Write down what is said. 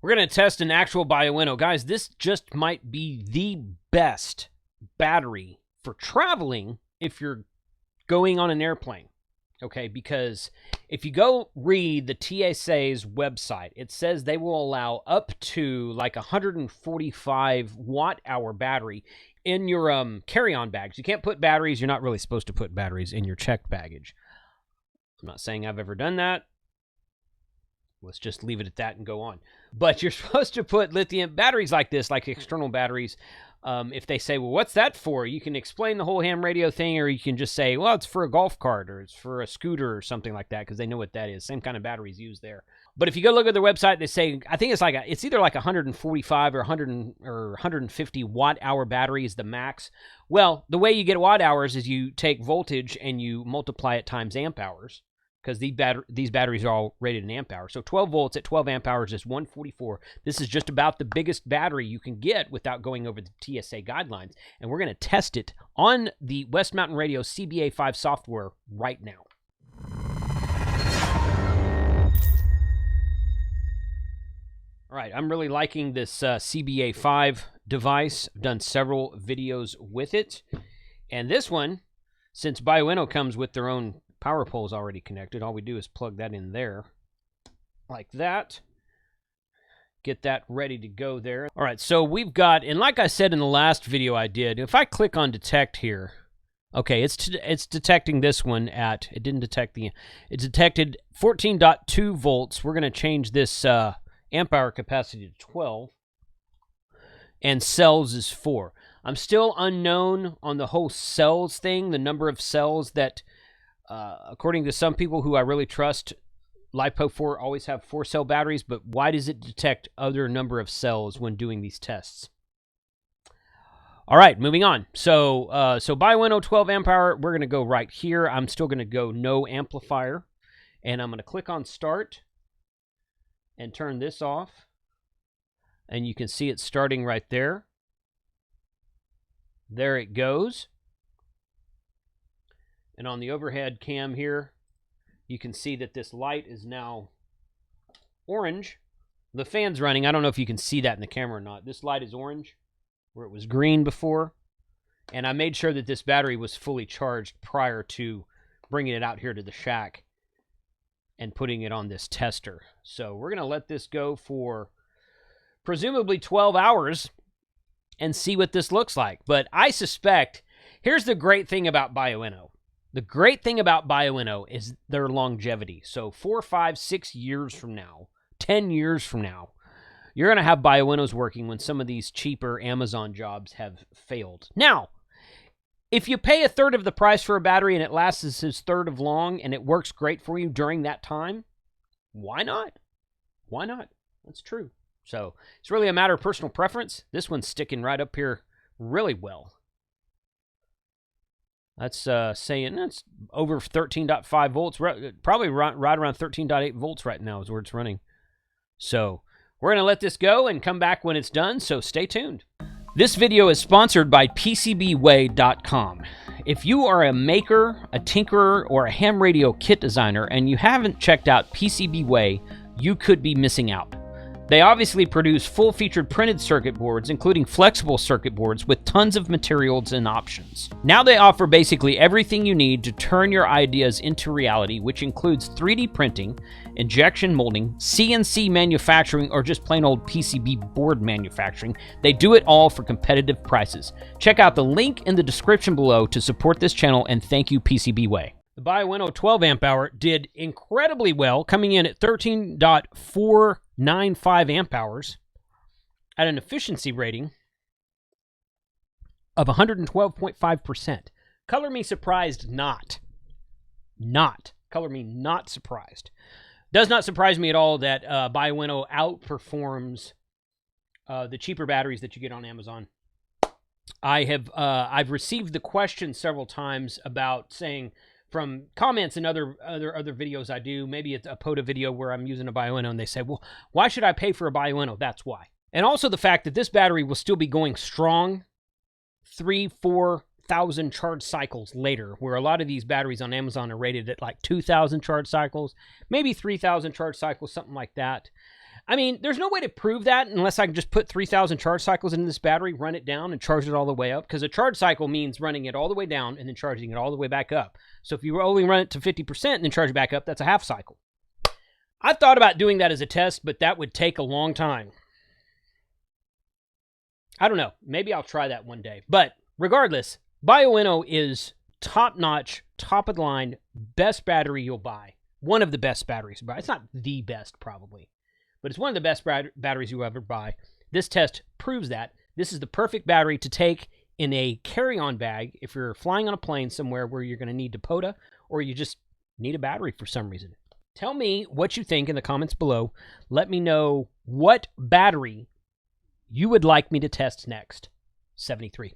We're going to test an actual Bioenno. Guys, this just might be the best battery for traveling if you're going on an airplane. Okay, because if you go read the TSA's website, it says they will allow up to like 145 watt-hour battery in your carry-on bags. You can't put batteries. You're not really supposed to put batteries in your checked baggage. I'm not saying I've ever done that. Let's just leave it at that and go on. But you're supposed to put lithium batteries like this, like external batteries. If they say, well, what's that for? You can explain the whole ham radio thing, or you can just say, well, it's for a golf cart, or it's for a scooter, or something like that, because they know what that is. Same kind of batteries used there. But if you go look at their website, they say, I think it's either like 145 or 150 watt-hour battery is the max. Well, the way you get watt-hours is you take voltage and you multiply it times amp-hours, because these batteries are all rated in amp hours. So 12 volts at 12 amp hours is 144. This is just about the biggest battery you can get without going over the TSA guidelines. And we're going to test it on the West Mountain Radio CBA-V software right now. All right, I'm really liking this CBA-V device. I've done several videos with it. And this one, since Bioenno comes with their own power pole's already connected, all we do is plug that in there like that. Get that ready to go there. All right, so we've got, and like I said in the last video I did, if I click on detect here, okay, it's detecting this one at, it detected 14.2 volts. We're going to change this amp hour capacity to 12, and cells is 4. I'm still unknown on the whole cells thing, the number of cells that according to some people who I really trust, LifePO4 always have 4-cell batteries, but why does it detect other number of cells when doing these tests? All right, moving on. So Bioenno 12 amp hour, we're going to go right here. I'm still going to go no amplifier, and I'm going to click on start and turn this off, and you can see it starting right there. There it goes. And on the overhead cam here, you can see that this light is now orange. The fan's running. I don't know if you can see that in the camera or not. This light is orange, where it was green before. And I made sure that this battery was fully charged prior to bringing it out here to the shack and putting it on this tester. So we're going to let this go for presumably 12 hours and see what this looks like. But I suspect, here's the great thing about Bioenno. The great thing about Bioenno is their longevity. So 4, 5, 6 years from now, 10 years from now, you're going to have Bioennos working when some of these cheaper Amazon jobs have failed. Now, if you pay a third of the price for a battery and it lasts a third of long and it works great for you during that time, why not? Why not? That's true. So it's really a matter of personal preference. This one's sticking right up here really well. That's saying that's over 13.5 volts, probably right around 13.8 volts right now is where it's running. So we're going to let this go and come back when it's done, so stay tuned. This video is sponsored by PCBWay.com. If you are a maker, a tinkerer, or a ham radio kit designer and you haven't checked out PCBWay, you could be missing out. They obviously produce full-featured printed circuit boards, including flexible circuit boards with tons of materials and options. Now they offer basically everything you need to turn your ideas into reality, which includes 3D printing, injection molding, CNC manufacturing, or just plain old PCB board manufacturing. They do it all for competitive prices. Check out the link in the description below to support this channel, and thank you, PCBWay. The Bioenno 12 amp hour did incredibly well, coming in at 13.495 amp hours at an efficiency rating of 112.5%. Color me surprised not. Color me not surprised. Does not surprise me at all that Bioenno outperforms the cheaper batteries that you get on Amazon. I've received the question several times about saying, from comments and other videos I do, maybe it's a POTA video where I'm using a Bioenno, and they say, well, why should I pay for a Bioenno? That's why. And also the fact that this battery will still be going strong 3,000-4,000 charge cycles later, where a lot of these batteries on Amazon are rated at like 2,000 charge cycles, maybe 3,000 charge cycles, something like that. I mean, there's no way to prove that unless I can just put 3,000 charge cycles into this battery, run it down, and charge it all the way up. Because a charge cycle means running it all the way down and then charging it all the way back up. So if you only run it to 50% and then charge it back up, that's a half cycle. I've thought about doing that as a test, but that would take a long time. I don't know. Maybe I'll try that one day. But regardless, Bioenno is top-notch, top-of-the-line, best battery you'll buy. One of the best batteries you'll buy. It's not the best, probably. But it's one of the best batteries you'll ever buy. This test proves that. This is the perfect battery to take in a carry-on bag if you're flying on a plane somewhere where you're going to need Dakota, or you just need a battery for some reason. Tell me what you think in the comments below. Let me know what battery you would like me to test next. 73.